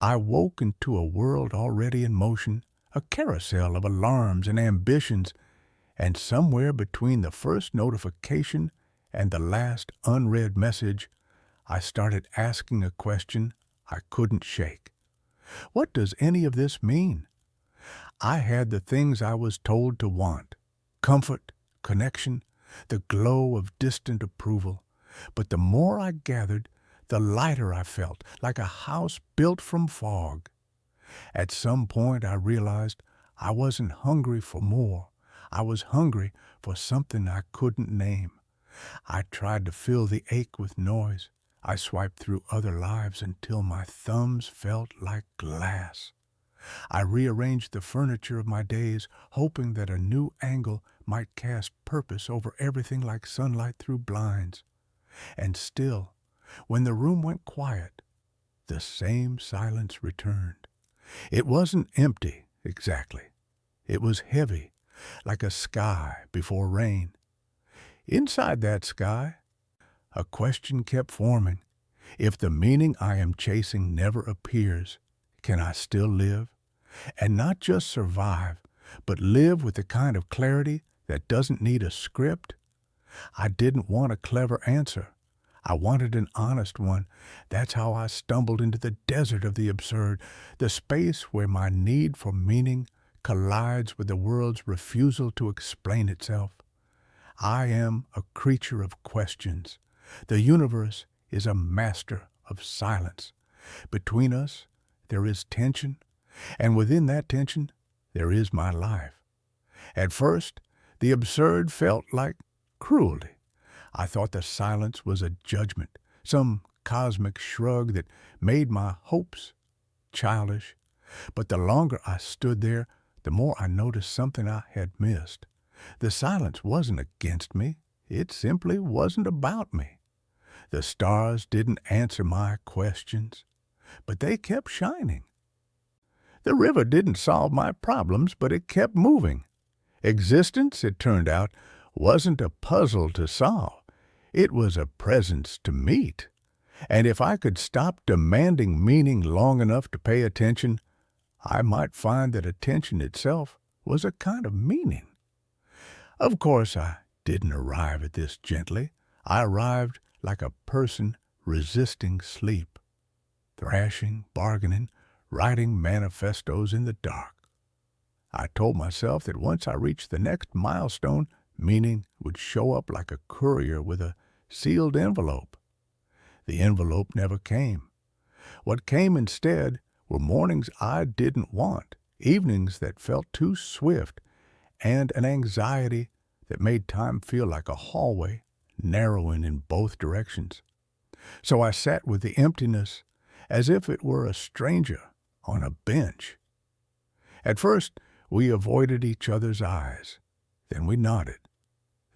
I woke into a world already in motion, a carousel of alarms and ambitions, and somewhere between the first notification and the last unread message, I started asking a question I couldn't shake. What does any of this mean? I had the things I was told to want: comfort, connection, the glow of distant approval. But the more I gathered, the lighter I felt, like a house built from fog. At some point I realized I wasn't hungry for more. I was hungry for something I couldn't name. I tried to fill the ache with noise. I swiped through other lives until my thumbs felt like glass. I rearranged the furniture of my days, hoping that a new angle might cast purpose over everything like sunlight through blinds. And still, when the room went quiet, the same silence returned. It wasn't empty, exactly. It was heavy, like a sky before rain. Inside that sky, a question kept forming. If the meaning I am chasing never appears, can I still live? And not just survive, but live with the kind of clarity that doesn't need a script? I didn't want a clever answer. I wanted an honest one. That's how I stumbled into the desert of the absurd, the space where my need for meaning collides with the world's refusal to explain itself. I am a creature of questions. The universe is a master of silence. Between us, there is tension, and within that tension, there is my life. At first, the absurd felt like cruelty. I thought the silence was a judgment, some cosmic shrug that made my hopes childish. But the longer I stood there, the more I noticed something I had missed. The silence wasn't against me. It simply wasn't about me. The stars didn't answer my questions, but they kept shining. The river didn't solve my problems, but it kept moving. Existence, it turned out, wasn't a puzzle to solve. It was a presence to meet. And if I could stop demanding meaning long enough to pay attention, I might find that attention itself was a kind of meaning. Of course, I didn't arrive at this gently. I arrived like a person resisting sleep, thrashing, bargaining, writing manifestos in the dark. I told myself that once I reached the next milestone, meaning would show up like a courier with a sealed envelope. The envelope never came. What came instead were mornings I didn't want, evenings that felt too swift, and an anxiety that made time feel like a hallway, narrowing in both directions. So I sat with the emptiness as if it were a stranger on a bench. At first, we avoided each other's eyes. Then we nodded.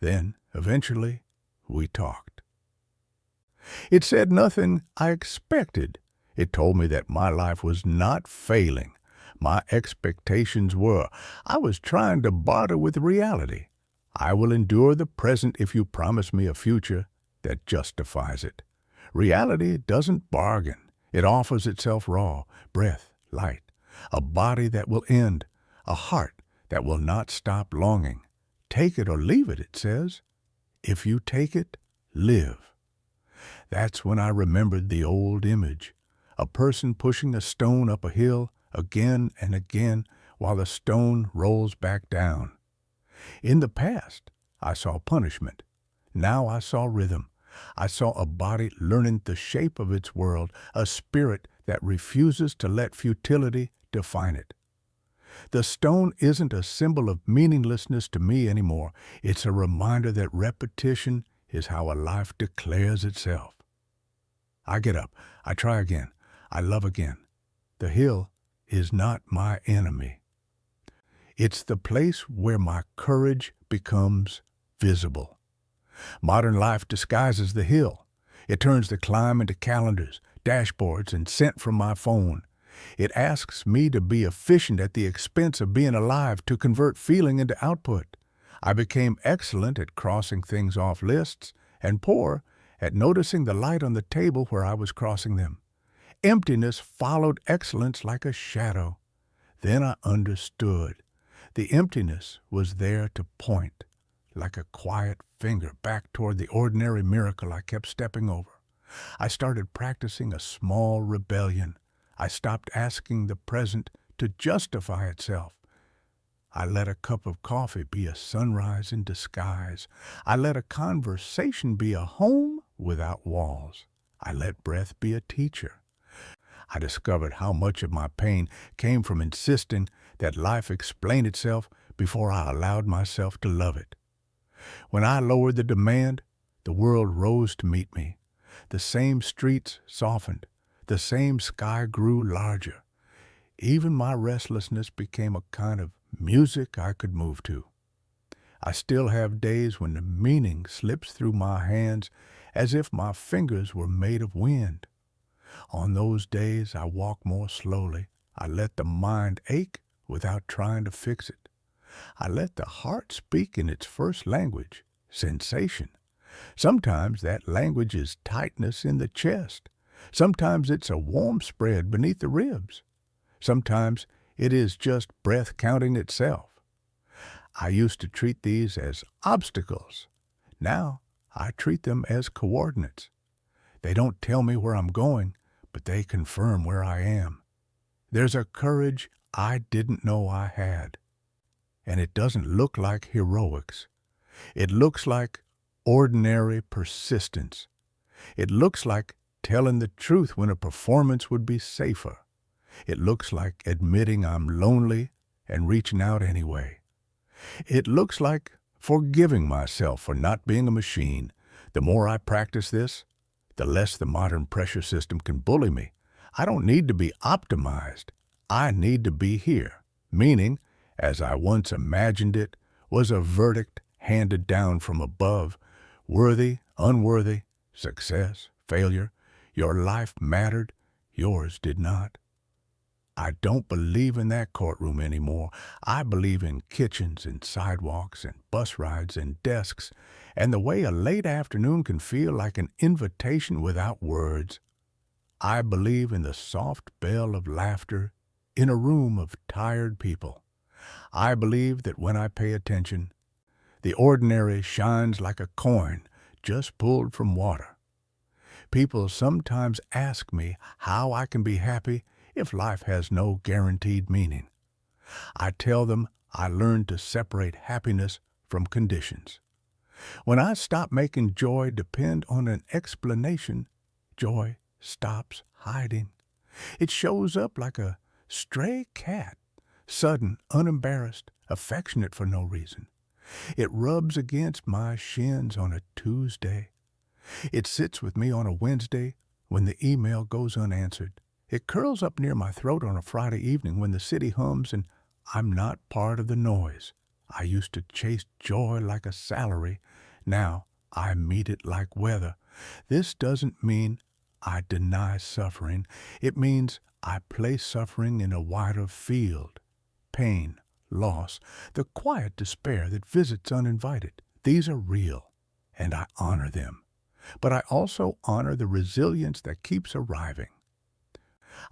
Then, eventually, we talked. It said nothing I expected. It told me that my life was not failing. My expectations were. I was trying to barter with reality. I will endure the present if you promise me a future that justifies it. Reality doesn't bargain. It offers itself raw, breath, light, a body that will end, a heart that will not stop longing. Take it or leave it, it says. If you take it, live. That's when I remembered the old image, a person pushing a stone up a hill again and again while the stone rolls back down. In the past, I saw punishment. Now I saw rhythm. I saw a body learning the shape of its world, a spirit that refuses to let futility define it. The stone isn't a symbol of meaninglessness to me anymore. It's a reminder that repetition is how a life declares itself. I get up. I try again. I love again. The hill is not my enemy. It's the place where my courage becomes visible. Modern life disguises the hill. It turns the climb into calendars, dashboards, and sent from my phone. It asks me to be efficient at the expense of being alive, to convert feeling into output. I became excellent at crossing things off lists and poor at noticing the light on the table where I was crossing them. Emptiness followed excellence like a shadow. Then I understood. The emptiness was there to point, like a quiet finger, back toward the ordinary miracle I kept stepping over. I started practicing a small rebellion. I stopped asking the present to justify itself. I let a cup of coffee be a sunrise in disguise. I let a conversation be a home without walls. I let breath be a teacher. I discovered how much of my pain came from insisting that life explain itself before I allowed myself to love it. When I lowered the demand, the world rose to meet me. The same streets softened. The same sky grew larger. Even my restlessness became a kind of music I could move to. I still have days when the meaning slips through my hands as if my fingers were made of wind. On those days, I walk more slowly. I let the mind ache without trying to fix it. I let the heart speak in its first language, sensation. Sometimes that language is tightness in the chest. Sometimes it's a warm spread beneath the ribs. Sometimes it is just breath counting itself. I used to treat these as obstacles. Now I treat them as coordinates. They don't tell me where I'm going, but they confirm where I am. There's a courage I didn't know I had. And it doesn't look like heroics. It looks like ordinary persistence. It looks like telling the truth when a performance would be safer. It looks like admitting I'm lonely and reaching out anyway. It looks like forgiving myself for not being a machine. The more I practice this, the less the modern pressure system can bully me. I don't need to be optimized. I need to be here. Meaning, as I once imagined it, was a verdict handed down from above. Worthy, unworthy, success, failure. Your life mattered, yours did not. I don't believe in that courtroom anymore. I believe in kitchens and sidewalks and bus rides and desks, and the way a late afternoon can feel like an invitation without words. I believe in the soft bell of laughter in a room of tired people. I believe that when I pay attention, the ordinary shines like a coin just pulled from water. People sometimes ask me how I can be happy if life has no guaranteed meaning. I tell them I learned to separate happiness from conditions. When I stop making joy depend on an explanation, joy stops hiding. It shows up like a stray cat, sudden, unembarrassed, affectionate for no reason. It rubs against my shins on a Tuesday. It sits with me on a Wednesday when the email goes unanswered. It curls up near my throat on a Friday evening when the city hums and I'm not part of the noise. I used to chase joy like a salary. Now I meet it like weather. This doesn't mean I deny suffering. It means I place suffering in a wider field. Pain, loss, the quiet despair that visits uninvited. These are real, and I honor them. But I also honor the resilience that keeps arriving.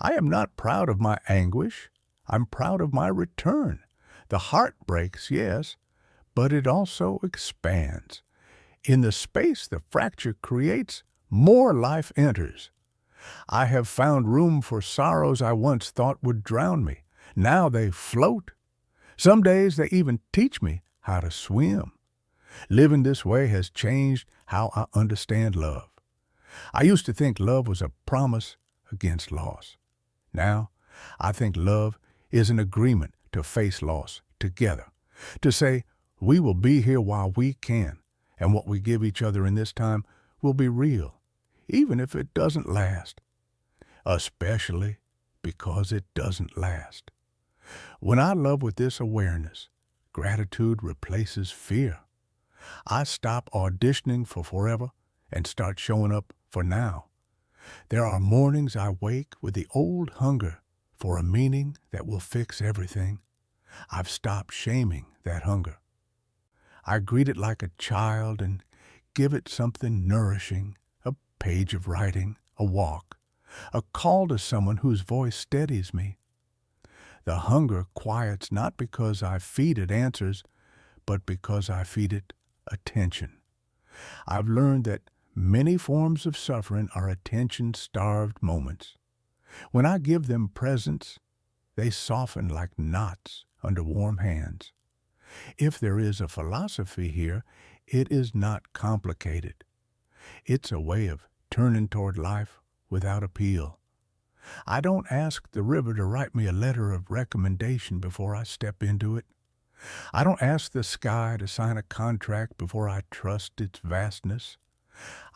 I am not proud of my anguish. I'm proud of my return. The heart breaks, yes, but it also expands. In the space the fracture creates, more life enters. I have found room for sorrows I once thought would drown me. Now they float. Some days they even teach me how to swim. Living this way has changed how I understand love. I used to think love was a promise against loss. Now, I think love is an agreement to face loss together, to say we will be here while we can, and what we give each other in this time will be real, even if it doesn't last, especially because it doesn't last. When I love with this awareness, gratitude replaces fear. I stop auditioning for forever and start showing up for now. There are mornings I wake with the old hunger for a meaning that will fix everything. I've stopped shaming that hunger. I greet it like a child and give it something nourishing, a page of writing, a walk. a call to someone whose voice steadies me. The hunger quiets not because I feed it answers, but because I feed it attention. I've learned that many forms of suffering are attention-starved moments. When I give them presence, they soften like knots under warm hands. If there is a philosophy here, it is not complicated. It's a way of turning toward life without appeal. I don't ask the river to write me a letter of recommendation before I step into it. I don't ask the sky to sign a contract before I trust its vastness.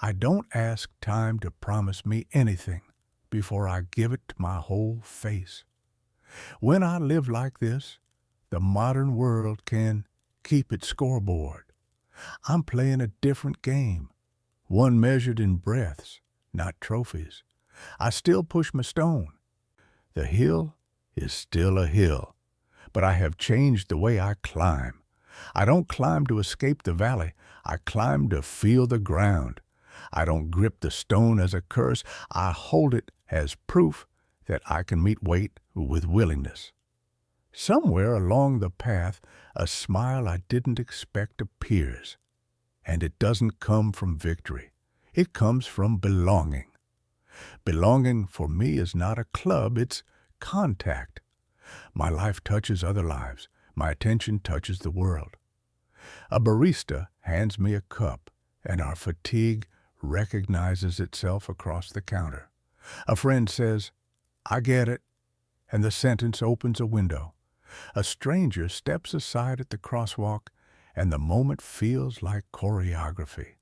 I don't ask time to promise me anything before I give it my whole face. When I live like this, the modern world can keep its scoreboard. I'm playing a different game, one measured in breaths, not trophies. I still push my stone. The hill is still a hill, but I have changed the way I climb. I don't climb to escape the valley. I climb to feel the ground. I don't grip the stone as a curse. I hold it as proof that I can meet weight with willingness. Somewhere along the path, a smile I didn't expect appears, and it doesn't come from victory. It comes from belonging. Belonging for me is not a club, it's contact. My life touches other lives. My attention touches the world. A barista hands me a cup, and our fatigue recognizes itself across the counter. A friend says, "I get it," and the sentence opens a window. A stranger steps aside at the crosswalk, and the moment feels like choreography.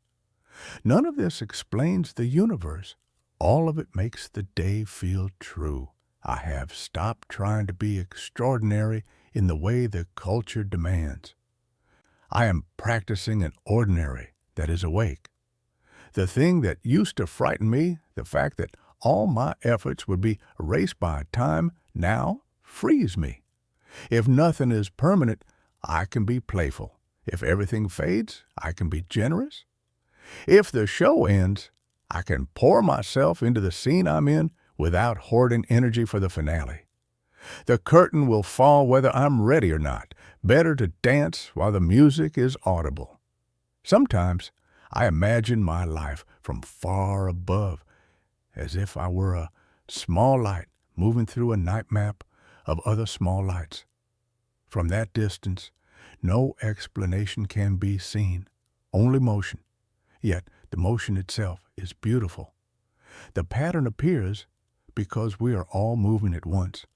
None of this explains the universe. All of it makes the day feel true. I have stopped trying to be extraordinary in the way the culture demands. I am practicing an ordinary that is awake. The thing that used to frighten me, the fact that all my efforts would be erased by time, now frees me. If nothing is permanent, I can be playful. If everything fades, I can be generous. If the show ends, I can pour myself into the scene I'm in without hoarding energy for the finale. The curtain will fall whether I'm ready or not. Better to dance while the music is audible. Sometimes I imagine my life from far above, as if I were a small light moving through a night map of other small lights. From that distance, no explanation can be seen, only motion. Yet the motion itself is beautiful. The pattern appears because we are all moving at once.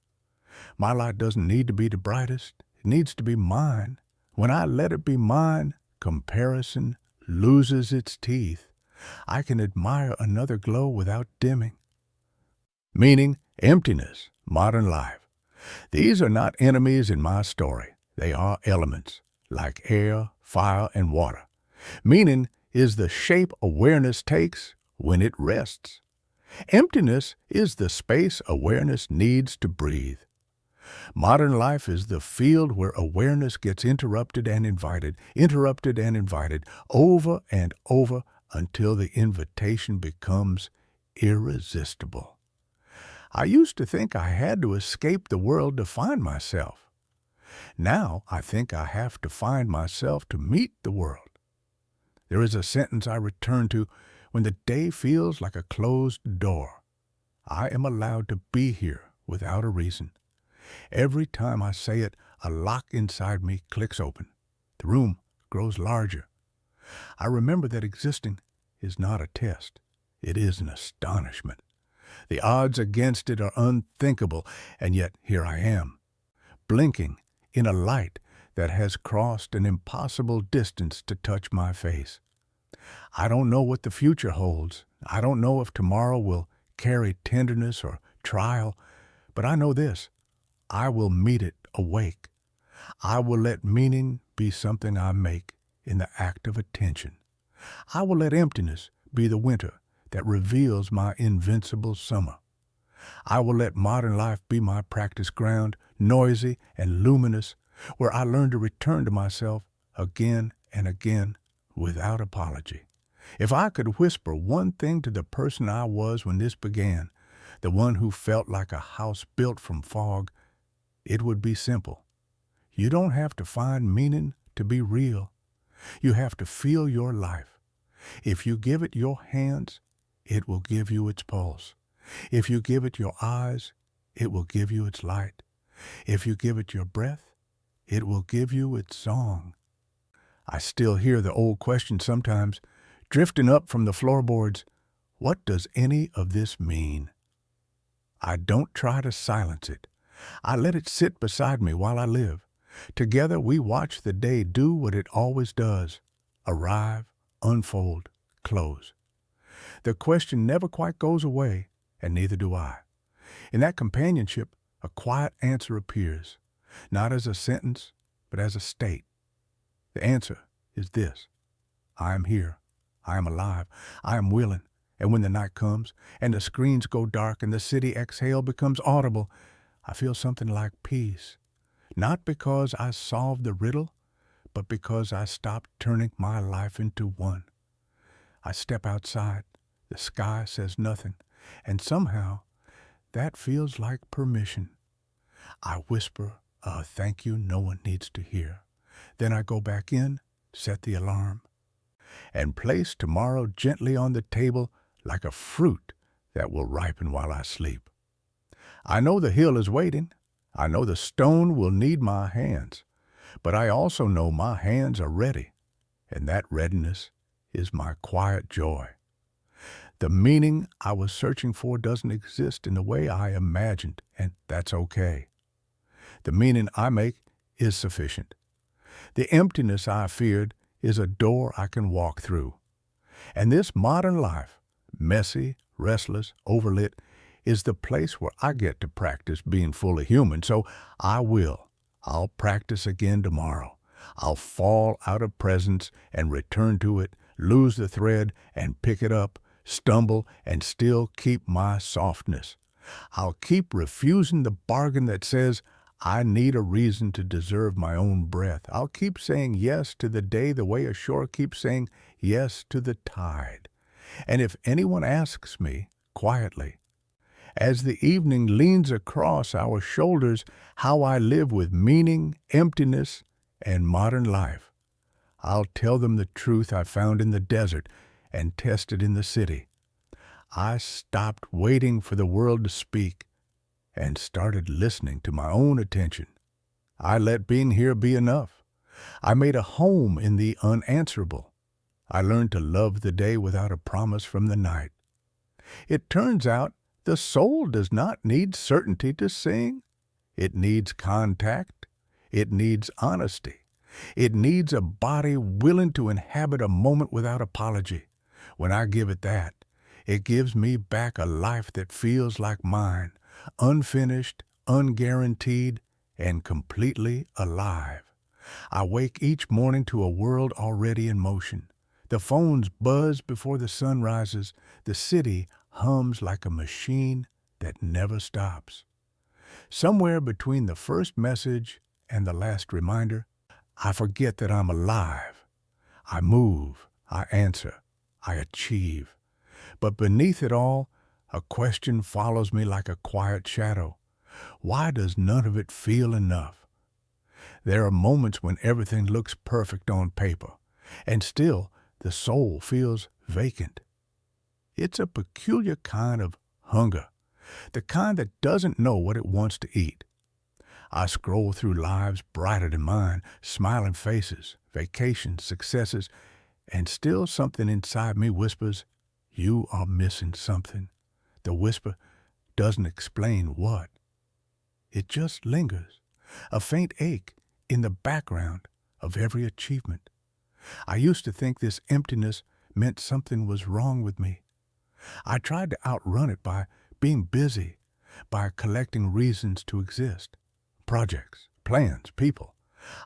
My light doesn't need to be the brightest. It needs to be mine. When I let it be mine, comparison loses its teeth. I can admire another glow without dimming. Meaning, emptiness, modern life. These are not enemies in my story. They are elements, like air, fire, and water. Meaning is the shape awareness takes when it rests. Emptiness is the space awareness needs to breathe. Modern life is the field where awareness gets interrupted and invited, over and over until the invitation becomes irresistible. I used to think I had to escape the world to find myself. Now I think I have to find myself to meet the world. There is a sentence I return to when the day feels like a closed door. I am allowed to be here without a reason. Every time I say it, a lock inside me clicks open. The room grows larger. I remember that existing is not a test. It is an astonishment. The odds against it are unthinkable, and yet here I am, blinking in a light that has crossed an impossible distance to touch my face. I don't know what the future holds. I don't know if tomorrow will carry tenderness or trial, but I know this. I will meet it awake. I will let meaning be something I make in the act of attention. I will let emptiness be the winter that reveals my invincible summer. I will let modern life be my practice ground, noisy and luminous, where I learn to return to myself again and again without apology. If I could whisper one thing to the person I was when this began, the one who felt like a house built from fog, it would be simple. You don't have to find meaning to be real. You have to feel your life. If you give it your hands, it will give you its pulse. If you give it your eyes, it will give you its light. If you give it your breath, it will give you its song. I still hear the old question sometimes, drifting up from the floorboards, what does any of this mean? I don't try to silence it. I let it sit beside me while I live. Together we watch the day do what it always does, arrive, unfold, close. The question never quite goes away, and neither do I. In that companionship, a quiet answer appears, not as a sentence, but as a state. The answer is this: I am here, I am alive, I am willing, and when the night comes, and the screens go dark, and the city exhale becomes audible, I feel something like peace. Not because I solved the riddle, but because I stopped turning my life into one. I step outside, the sky says nothing, and somehow that feels like permission. I whisper a thank you no one needs to hear. Then I go back in, set the alarm, and place tomorrow gently on the table like a fruit that will ripen while I sleep. I know the hill is waiting. I know the stone will need my hands, but I also know my hands are ready, and that readiness is my quiet joy. The meaning I was searching for doesn't exist in the way I imagined, and that's okay. The meaning I make is sufficient. The emptiness I feared is a door I can walk through. And this modern life, messy, restless, overlit, is the place where I get to practice being fully human, so I'll practice again tomorrow. I'll fall out of presence and return to it, lose the thread and pick it up, stumble and still keep my softness. I'll keep refusing the bargain that says I need a reason to deserve my own breath. I'll keep saying yes to the day the way a shore keeps saying yes to the tide. And if anyone asks me, quietly, as the evening leans across our shoulders, how I live with meaning, emptiness, and modern life, I'll tell them the truth I found in the desert and tested in the city. I stopped waiting for the world to speak and started listening to my own attention. I let being here be enough. I made a home in the unanswerable. I learned to love the day without a promise from the night. It turns out the soul does not need certainty to sing. It needs contact. It needs honesty. It needs a body willing to inhabit a moment without apology. When I give it that, it gives me back a life that feels like mine, unfinished, unguaranteed, and completely alive. I wake each morning to a world already in motion. The phones buzz before the sun rises. The city hums like a machine that never stops. Somewhere between the first message and the last reminder, I forget that I'm alive. I move, I answer, I achieve. But beneath it all, a question follows me like a quiet shadow. Why does none of it feel enough? There are moments when everything looks perfect on paper, and still the soul feels vacant. It's a peculiar kind of hunger, the kind that doesn't know what it wants to eat. I scroll through lives brighter than mine, smiling faces, vacations, successes, and still something inside me whispers, you are missing something. The whisper doesn't explain what. It just lingers, a faint ache in the background of every achievement. I used to think this emptiness meant something was wrong with me. I tried to outrun it by being busy, by collecting reasons to exist. Projects, plans, people.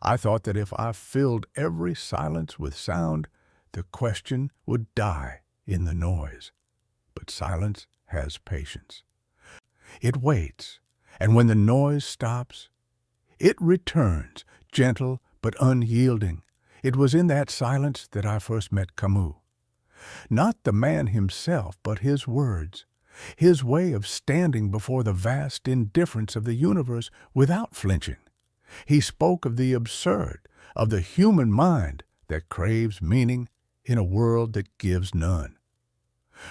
I thought that if I filled every silence with sound, the question would die in the noise. But silence has patience. It waits, and when the noise stops, it returns, gentle but unyielding. It was in that silence that I first met Camus. Not the man himself, but his words. his way of standing before the vast indifference of the universe without flinching. He spoke of the absurd, of the human mind that craves meaning in a world that gives none.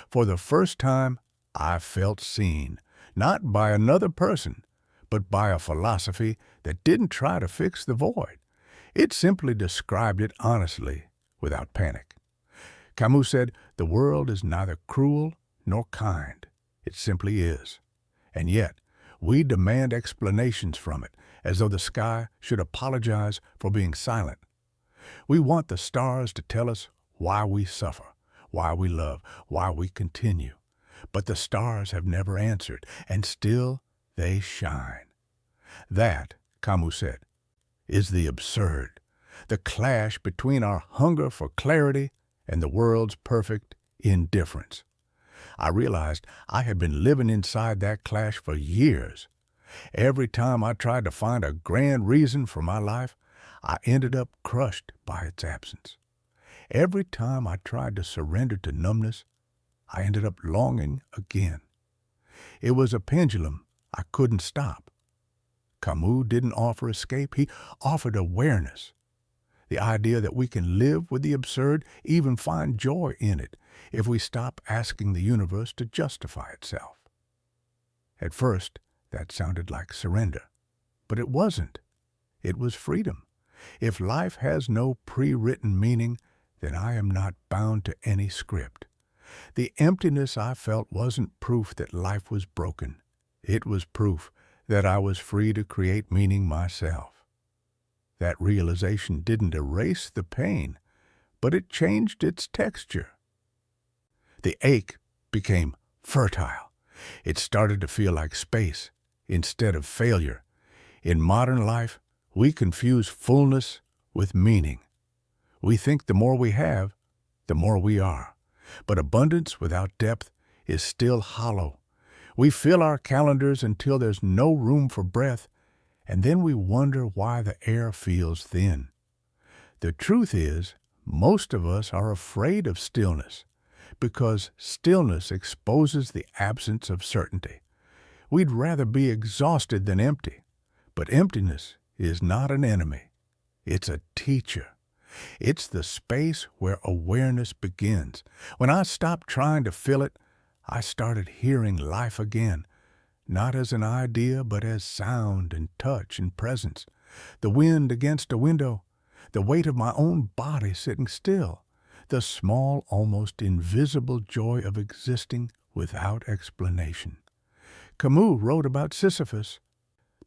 For the first time, I felt seen, not by another person, but by a philosophy that didn't try to fix the void. It simply described it honestly, without panic. Camus said, "The world is neither cruel nor kind. It simply is." And yet, we demand explanations from it, as though the sky should apologize for being silent. We want the stars to tell us why we suffer, why we love, why we continue. But the stars have never answered, and still they shine. That, Camus said, is the absurd, the clash between our hunger for clarity and the world's perfect indifference. I realized I had been living inside that clash for years. Every time I tried to find a grand reason for my life, I ended up crushed by its absence. Every time I tried to surrender to numbness, I ended up longing again. It was a pendulum I couldn't stop. Camus didn't offer escape, he offered awareness. The idea that we can live with the absurd, even find joy in it, if we stop asking the universe to justify itself. At first, that sounded like surrender. But it wasn't. It was freedom. If life has no pre-written meaning, then I am not bound to any script. The emptiness I felt wasn't proof that life was broken. It was proof that I was free to create meaning myself. That realization didn't erase the pain, but it changed its texture. The ache became fertile. It started to feel like space instead of failure. In modern life, we confuse fullness with meaning. We think the more we have, the more we are. But abundance without depth is still hollow. We fill our calendars until there's no room for breath, and then we wonder why the air feels thin. The truth is, most of us are afraid of stillness, because stillness exposes the absence of certainty. We'd rather be exhausted than empty, but emptiness is not an enemy. It's a teacher. It's the space where awareness begins. When I stopped trying to fill it, I started hearing life again, not as an idea, but as sound and touch and presence. The wind against a window, the weight of my own body sitting still, the small, almost invisible joy of existing without explanation. Camus wrote about Sisyphus,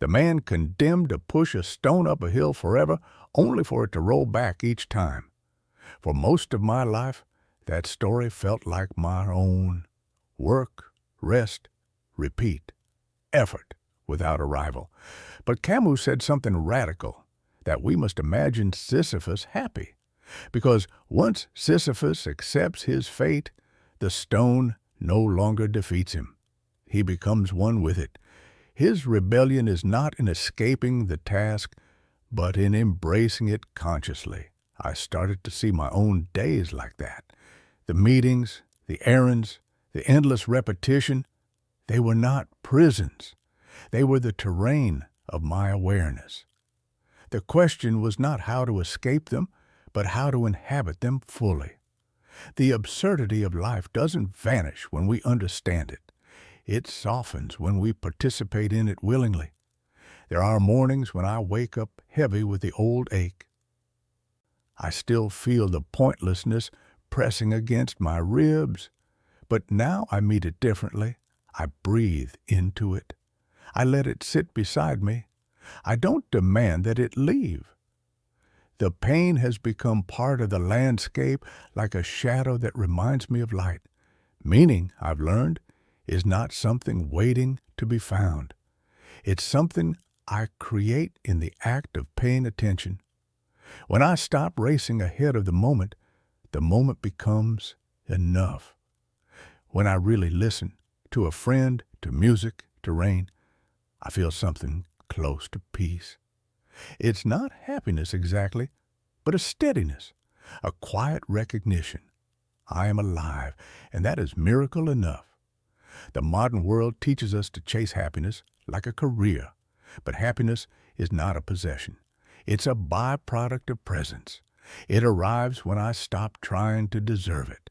the man condemned to push a stone up a hill forever, only for it to roll back each time. For most of my life, that story felt like my own. Work, rest, repeat, effort without a rival. But Camus said something radical, that we must imagine Sisyphus happy. Because once Sisyphus accepts his fate, the stone no longer defeats him. He becomes one with it. His rebellion is not in escaping the task, but in embracing it consciously. I started to see my own days like that. The meetings, the errands, the endless repetition, they were not prisons. They were the terrain of my awareness. The question was not how to escape them, but how to inhabit them fully. The absurdity of life doesn't vanish when we understand it. It softens when we participate in it willingly. There are mornings when I wake up heavy with the old ache. I still feel the pointlessness pressing against my ribs, but now I meet it differently. I breathe into it. I let it sit beside me. I don't demand that it leave. The pain has become part of the landscape, like a shadow that reminds me of light. Meaning, I've learned, is not something waiting to be found. It's something I create in the act of paying attention. When I stop racing ahead of the moment becomes enough. When I really listen to a friend, to music, to rain, I feel something close to peace. It's not happiness exactly, but a steadiness, a quiet recognition. I am alive, and that is miracle enough. The modern world teaches us to chase happiness like a career, but happiness is not a possession. It's a byproduct of presence. It arrives when I stop trying to deserve it.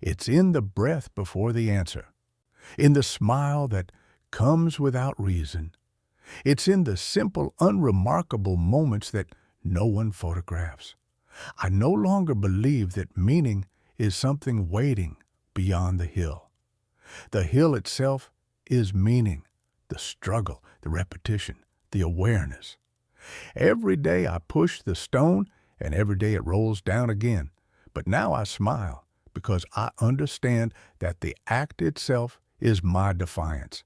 It's in the breath before the answer, in the smile that comes without reason. It's in the simple, unremarkable moments that no one photographs. I no longer believe that meaning is something waiting beyond the hill. The hill itself is meaning, the struggle, the repetition, the awareness. Every day I push the stone, and every day it rolls down again. But now I smile because I understand that the act itself is my defiance.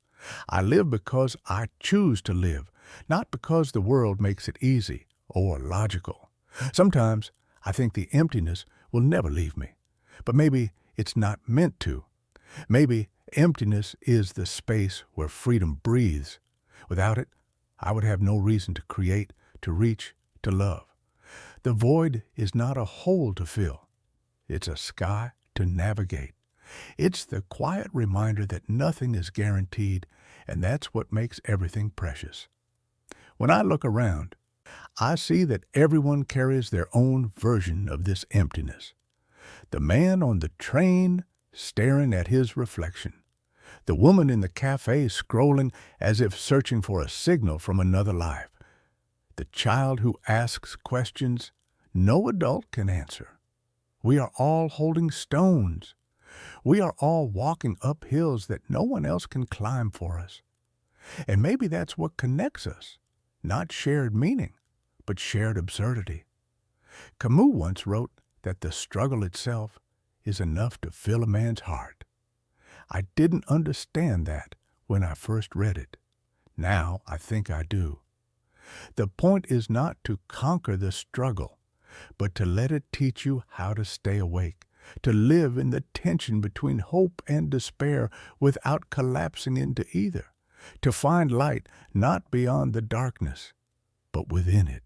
I live because I choose to live, not because the world makes it easy or logical. Sometimes I think the emptiness will never leave me, but maybe it's not meant to. Maybe emptiness is the space where freedom breathes. Without it, I would have no reason to create, to reach, to love. The void is not a hole to fill. It's a sky to navigate. It's the quiet reminder that nothing is guaranteed, and that's what makes everything precious. When I look around, I see that everyone carries their own version of this emptiness. The man on the train staring at his reflection. The woman in the cafe scrolling as if searching for a signal from another life. The child who asks questions no adult can answer. We are all holding stones. We are all walking up hills that no one else can climb for us. And maybe that's what connects us, not shared meaning, but shared absurdity. Camus once wrote that the struggle itself is enough to fill a man's heart. I didn't understand that when I first read it. Now I think I do. The point is not to conquer the struggle, but to let it teach you how to stay awake, to live in the tension between hope and despair without collapsing into either, to find light not beyond the darkness, but within it.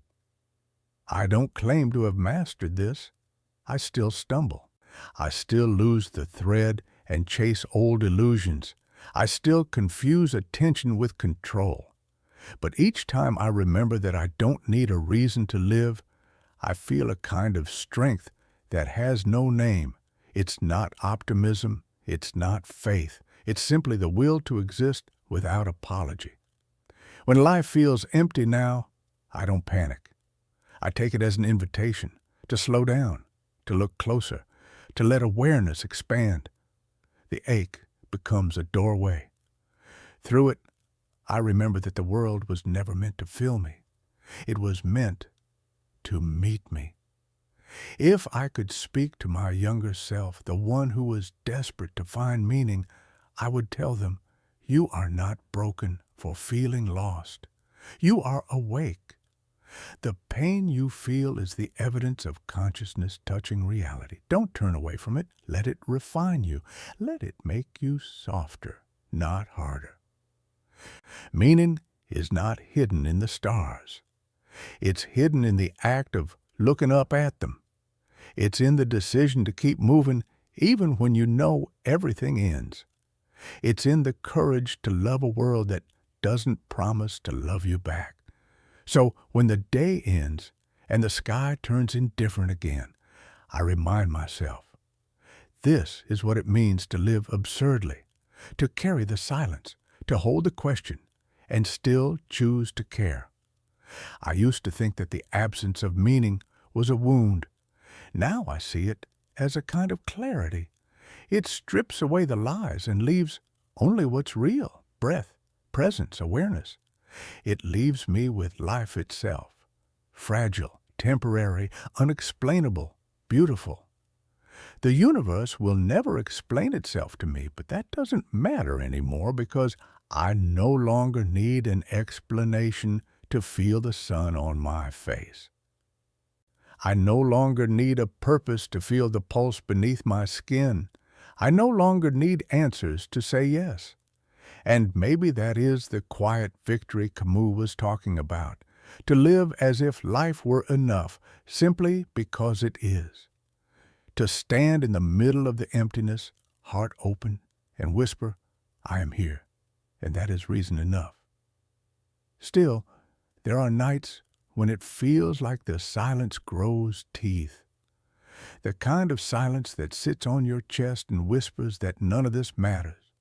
I don't claim to have mastered this. I still stumble. I still lose the thread and chase old illusions. I still confuse attention with control. But each time I remember that I don't need a reason to live, I feel a kind of strength that has no name. It's not optimism. It's not faith. It's simply the will to exist without apology. When life feels empty now, I don't panic. I take it as an invitation to slow down, to look closer, to let awareness expand. The ache becomes a doorway. Through it, I remember that the world was never meant to fill me. It was meant to meet me. If I could speak to my younger self, the one who was desperate to find meaning, I would tell them, you are not broken for feeling lost. You are awake. The pain you feel is the evidence of consciousness touching reality. Don't turn away from it. Let it refine you. Let it make you softer, not harder. Meaning is not hidden in the stars. It's hidden in the act of looking up at them. It's in the decision to keep moving even when you know everything ends. It's in the courage to love a world that doesn't promise to love you back. So when the day ends and the sky turns indifferent again, I remind myself, this is what it means to live absurdly, to carry the silence, to hold the question, and still choose to care. I used to think that the absence of meaning was a wound. Now I see it as a kind of clarity. It strips away the lies and leaves only what's real, breath, presence, awareness. It leaves me with life itself, fragile, temporary, unexplainable, beautiful. The universe will never explain itself to me, but that doesn't matter anymore because I no longer need an explanation to feel the sun on my face. I no longer need a purpose to feel the pulse beneath my skin. I no longer need answers to say yes. And maybe that is the quiet victory Camus was talking about, to live as if life were enough simply because it is. To stand in the middle of the emptiness, heart open, and whisper, I am here, and that is reason enough. Still, there are nights when it feels like the silence grows teeth. The kind of silence that sits on your chest and whispers that none of this matters,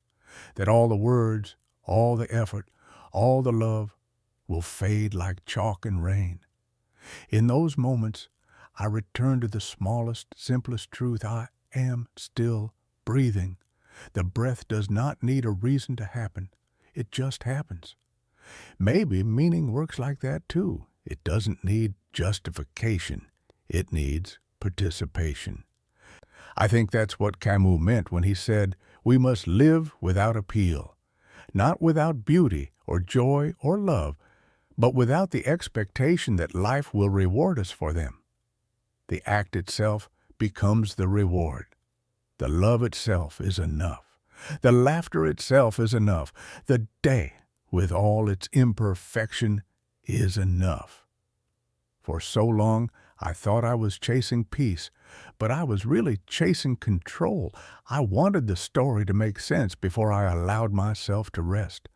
that all the words, all the effort, all the love will fade like chalk and rain. In those moments, I return to the smallest, simplest truth. I am still breathing. The breath does not need a reason to happen. It just happens. Maybe meaning works like that too. It doesn't need justification. It needs participation. I think that's what Camus meant when he said, we must live without appeal, not without beauty or joy or love, but without the expectation that life will reward us for them. The act itself becomes the reward. The love itself is enough. The laughter itself is enough. The day, with all its imperfection, is enough. For so long, I thought I was chasing peace, but I was really chasing control. I wanted the story to make sense before I allowed myself to rest.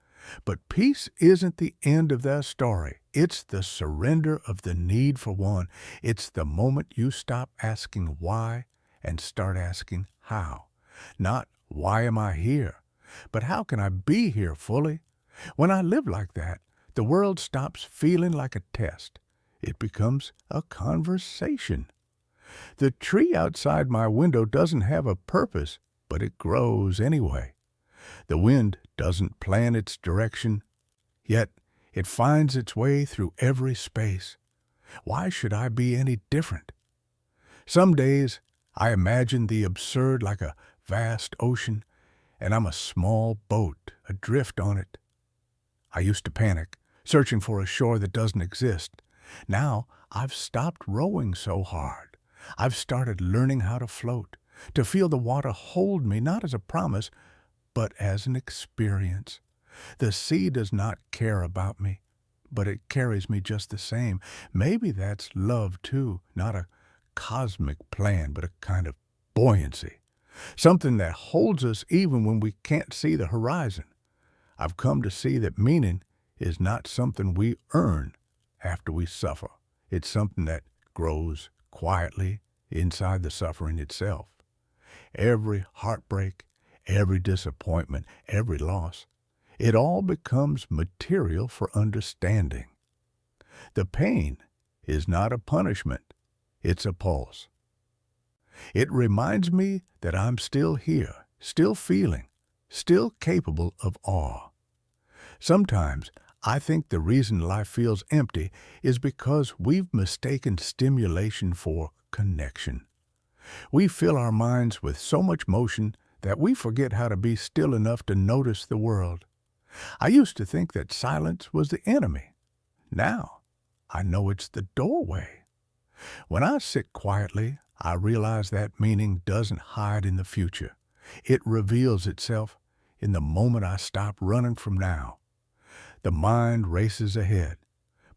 But peace isn't the end of that story. It's the surrender of the need for one. It's the moment you stop asking why and start asking how. Not why am I here, but how can I be here fully? When I live like that, the world stops feeling like a test. It becomes a conversation. The tree outside my window doesn't have a purpose, but it grows anyway. The wind doesn't plan its direction, yet it finds its way through every space. Why should I be any different? Some days I imagine the absurd like a vast ocean, and I'm a small boat adrift on it. I used to panic, searching for a shore that doesn't exist. Now I've stopped rowing so hard. I've started learning how to float, to feel the water hold me, not as a promise, but as an experience. The sea does not care about me, but it carries me just the same. Maybe that's love too, not a cosmic plan, but a kind of buoyancy, something that holds us even when we can't see the horizon. I've come to see that meaning is not something we earn after we suffer. It's something that grows quietly inside the suffering itself. Every heartbreak, every disappointment, every loss, it all becomes material for understanding. The pain is not a punishment, it's a pulse. It reminds me that I'm still here, still feeling, still capable of awe. Sometimes I think the reason life feels empty is because we've mistaken stimulation for connection. We fill our minds with so much motion that we forget how to be still enough to notice the world. I used to think that silence was the enemy. Now, I know it's the doorway. When I sit quietly, I realize that meaning doesn't hide in the future. It reveals itself in the moment I stop running from now. The mind races ahead,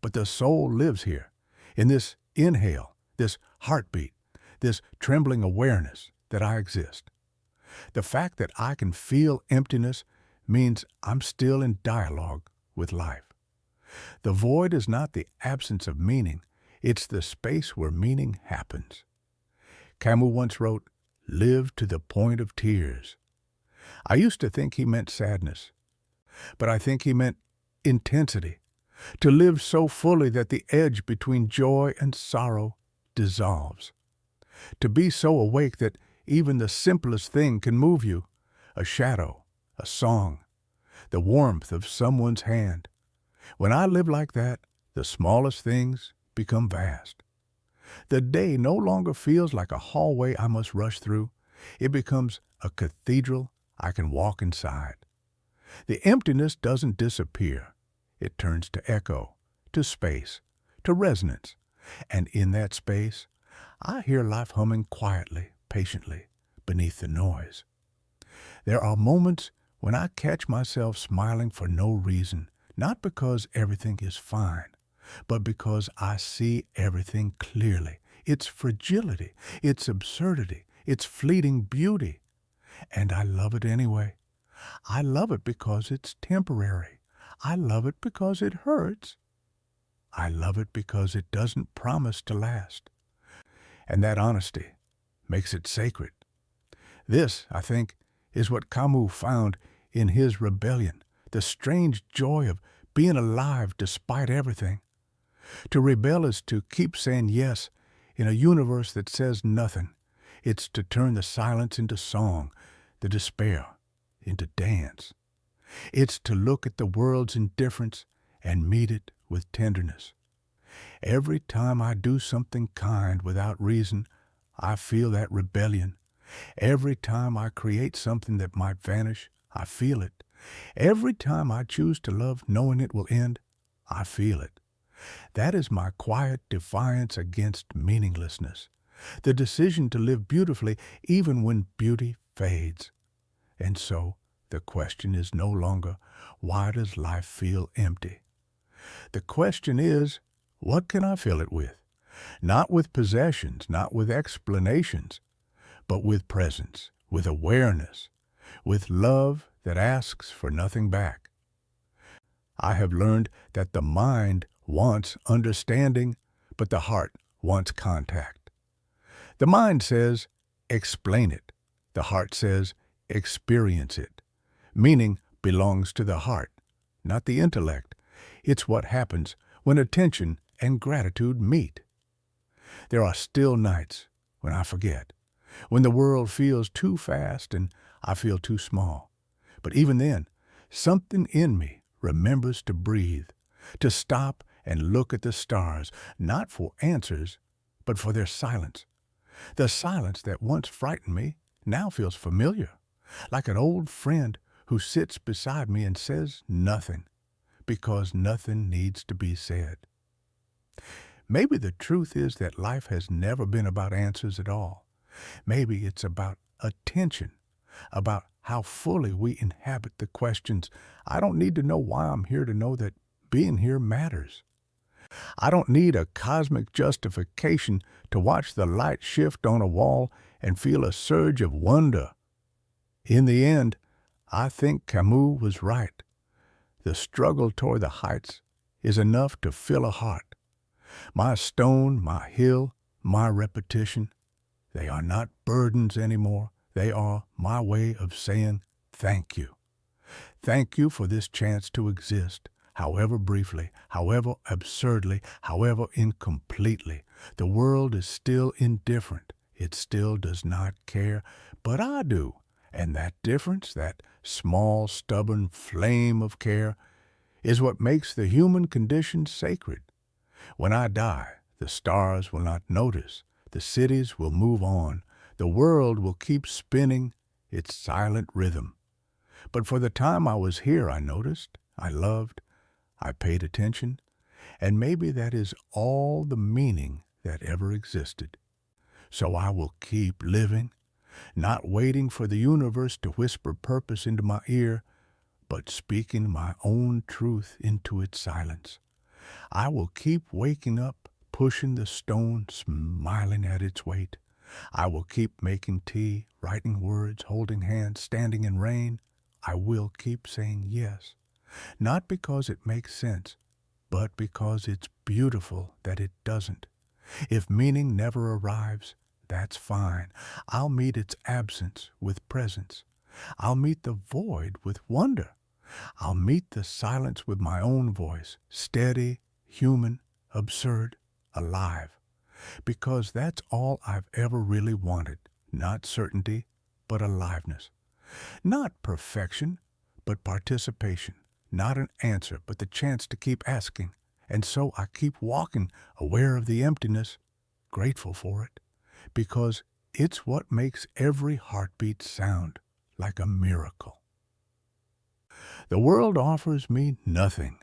but the soul lives here, in this inhale, this heartbeat, this trembling awareness that I exist. The fact that I can feel emptiness means I'm still in dialogue with life. The void is not the absence of meaning, it's the space where meaning happens. Camus once wrote, "Live to the point of tears." I used to think he meant sadness, but I think he meant intensity, to live so fully that the edge between joy and sorrow dissolves. To be so awake that even the simplest thing can move you, a shadow, a song, the warmth of someone's hand. When I live like that, the smallest things become vast. The day no longer feels like a hallway I must rush through. It becomes a cathedral I can walk inside. The emptiness doesn't disappear. It turns to echo, to space, to resonance. And in that space, I hear life humming quietly, patiently, beneath the noise. There are moments when I catch myself smiling for no reason, not because everything is fine, but because I see everything clearly, its fragility, its absurdity, its fleeting beauty. And I love it anyway. I love it because it's temporary. I love it because it hurts. I love it because it doesn't promise to last. And that honesty makes it sacred. This, I think, is what Camus found in his rebellion, the strange joy of being alive despite everything. To rebel is to keep saying yes in a universe that says nothing. It's to turn the silence into song, the despair into dance. It's to look at the world's indifference and meet it with tenderness. Every time I do something kind without reason, I feel that rebellion. Every time I create something that might vanish, I feel it. Every time I choose to love knowing it will end, I feel it. That is my quiet defiance against meaninglessness, the decision to live beautifully even when beauty fades. And so, the question is no longer, why does life feel empty? The question is, what can I fill it with? Not with possessions, not with explanations, but with presence, with awareness, with love that asks for nothing back. I have learned that the mind wants understanding, but the heart wants contact. The mind says, explain it. The heart says, experience it. Meaning belongs to the heart, not the intellect. It's what happens when attention and gratitude meet. There are still nights when I forget, when the world feels too fast and I feel too small. But even then, something in me remembers to breathe, to stop and look at the stars, not for answers, but for their silence. The silence that once frightened me now feels familiar, like an old friend who sits beside me and says nothing, because nothing needs to be said. Maybe the truth is that life has never been about answers at all. Maybe it's about attention, about how fully we inhabit the questions. I don't need to know why I'm here to know that being here matters. I don't need a cosmic justification to watch the light shift on a wall and feel a surge of wonder. In the end, I think Camus was right. The struggle toward the heights is enough to fill a heart. My stone, my hill, my repetition, they are not burdens anymore. They are my way of saying thank you. Thank you for this chance to exist, however briefly, however absurdly, however incompletely. The world is still indifferent. It still does not care, but I do. And that difference, that small, stubborn flame of care, is what makes the human condition sacred. When I die, the stars will not notice. The cities will move on. The world will keep spinning its silent rhythm. But for the time I was here, I noticed, I loved, I paid attention, and maybe that is all the meaning that ever existed. So I will keep living, not waiting for the universe to whisper purpose into my ear, but speaking my own truth into its silence. I will keep waking up, pushing the stone, smiling at its weight. I will keep making tea, writing words, holding hands, standing in rain. I will keep saying yes, not because it makes sense, but because it's beautiful that it doesn't. If meaning never arrives, that's fine. I'll meet its absence with presence. I'll meet the void with wonder. I'll meet the silence with my own voice, steady, human, absurd, alive. Because that's all I've ever really wanted, not certainty, but aliveness. Not perfection, but participation. Not an answer, but the chance to keep asking. And so I keep walking, aware of the emptiness, grateful for it, because it's what makes every heartbeat sound like a miracle. The world offers me nothing,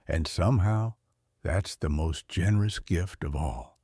and somehow that's the most generous gift of all.